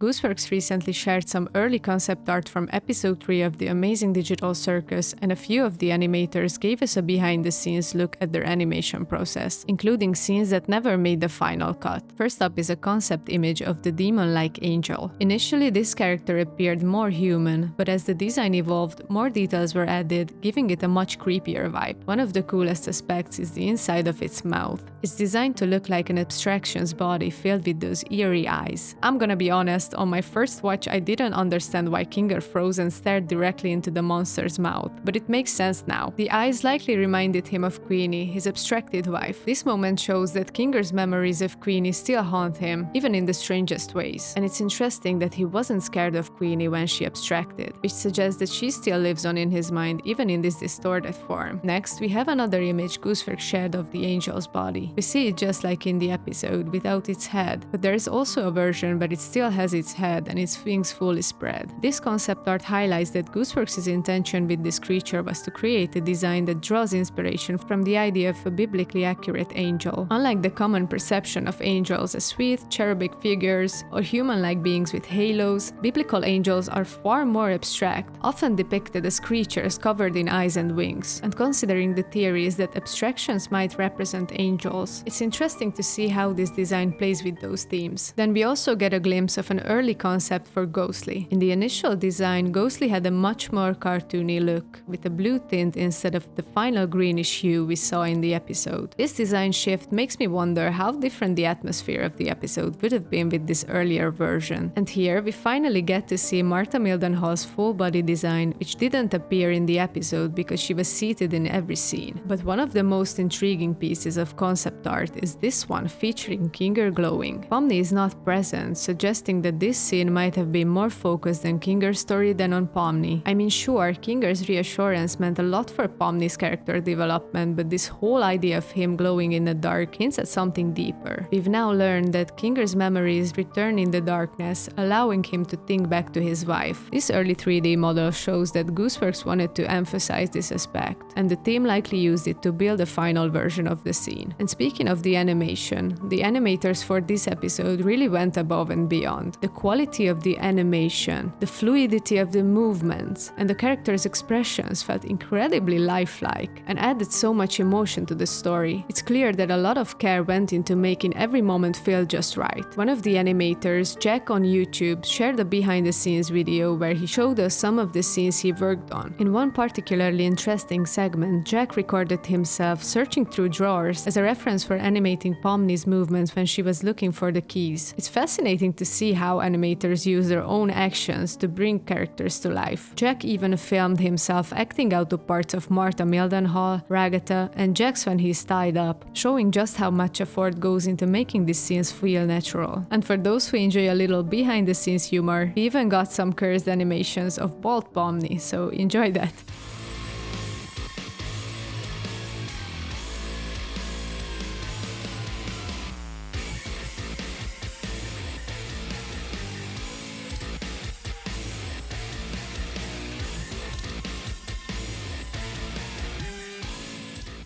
Gooseworx recently shared some early concept art from episode 3 of the amazing digital Circus, and a few of the animators gave us a behind-the-scenes look at their animation process, including scenes that never made the final cut. First up is a concept image of the demon-like angel. Initially, this character appeared more human, but as the design evolved, more details were added, giving it a much creepier vibe. One of the coolest aspects is the inside of its mouth. It's designed to look like an abstraction's body filled with those eerie eyes. I'm gonna be honest, on my first watch I didn't understand why Kinger froze and stared directly into the monster's mouth, but it makes sense now. The eyes likely reminded him of Queenie, his abstracted wife. This moment shows that Kinger's memories of Queenie still haunt him, even in the strangest ways. And it's interesting that he wasn't scared of Queenie when she abstracted, which suggests that she still lives on in his mind even in this distorted form. Next, we have another image Gooseworx shared of the angel's body. We see it just like in the episode, without its head, but there is also a version but it still has its head and its wings fully spread. This concept art highlights that Gooseworx's intention with this creature was to create a design that draws inspiration from the idea of a biblically accurate angel. Unlike the common perception of angels as sweet, cherubic figures or human-like beings with halos, biblical angels are far more abstract, often depicted as creatures covered in eyes and wings. And considering the theories that abstractions might represent angels, it's interesting to see how this design plays with those themes. Then we also get a glimpse of an early concept for Ghostly. In the initial design, Ghostly had a much more cartoony look, with a blue tint instead of the final greenish hue we saw in the episode. This design shift makes me wonder how different the atmosphere of the episode would have been with this earlier version. And here we finally get to see Martha Mildenhall's full body design, which didn't appear in the episode because she was seated in every scene. But one of the most intriguing pieces of concept art is this one featuring Kinger glowing. Pomni is not present, suggesting that this scene might have been more focused on Kinger's story than on Pomni. I mean, sure, Kinger's reassurance meant a lot for Pomni's character development, but this whole idea of him glowing in the dark hints at something deeper. We've now learned that Kinger's memories return in the darkness, allowing him to think back to his wife. This early 3D model shows that Gooseworx wanted to emphasize this aspect, and the team likely used it to build a final version of the scene. And speaking of the animation, the animators for this episode really went above and beyond. The quality of the animation, the fluidity of the movements, and the characters' expressions felt incredibly lifelike and added so much emotion to the story. It's clear that a lot of care went into making every moment feel just right. One of the animators, Jack on YouTube, shared a behind-the-scenes video where he showed us some of the scenes he worked on. In one particularly interesting segment, Jack recorded himself searching through drawers as a reference for animating Pomni's movements when she was looking for the keys. It's fascinating to see how animators use their own actions to bring characters to life. Jack even filmed himself acting out the parts of Martha Mildenhall, Ragatha, and Jax when he's tied up, showing just how much effort goes into making these scenes feel natural. And for those who enjoy a little behind-the-scenes humor, we even got some cursed animations of bald Pomni, so enjoy that.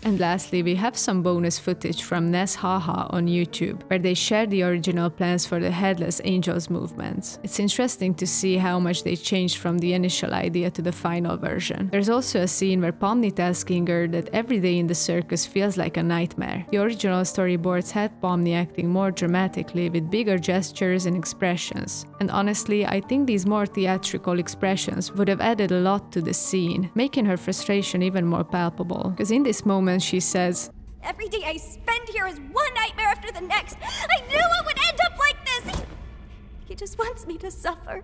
And lastly, we have some bonus footage from Ness Haha on YouTube, where they share the original plans for the Headless Angel's movements. It's interesting to see how much they changed from the initial idea to the final version. There's also a scene where Pomni tells Kinger that every day in the circus feels like a nightmare. The original storyboards had Pomni acting more dramatically with bigger gestures and expressions. And honestly, I think these more theatrical expressions would have added a lot to the scene, making her frustration even more palpable. Because in this moment, she says, "Every day I spend here is one nightmare after the next. I knew it would end up like this. He just wants me to suffer."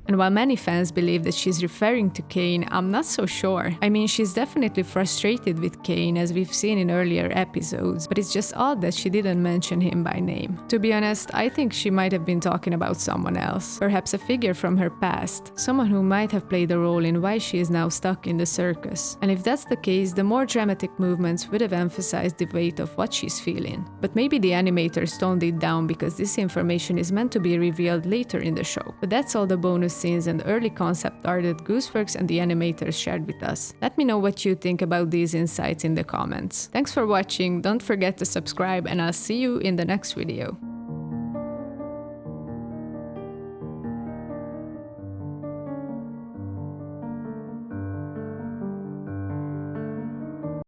And while many fans believe that she's referring to Cain, I'm not so sure. I mean, she's definitely frustrated with Cain, as we've seen in earlier episodes, but it's just odd that she didn't mention him by name. To be honest, I think she might have been talking about someone else, perhaps a figure from her past, someone who might have played a role in why she is now stuck in the circus. And if that's the case, the more dramatic movements would have emphasized the weight of what she's feeling. But maybe the animators toned it down because this information is meant to be revealed later in the show. But that's all the bonus scenes and early concept art that Gooseworx and the animators shared with us. Let me know what you think about these insights in the comments. Thanks for watching, don't forget to subscribe, and I'll see you in the next video.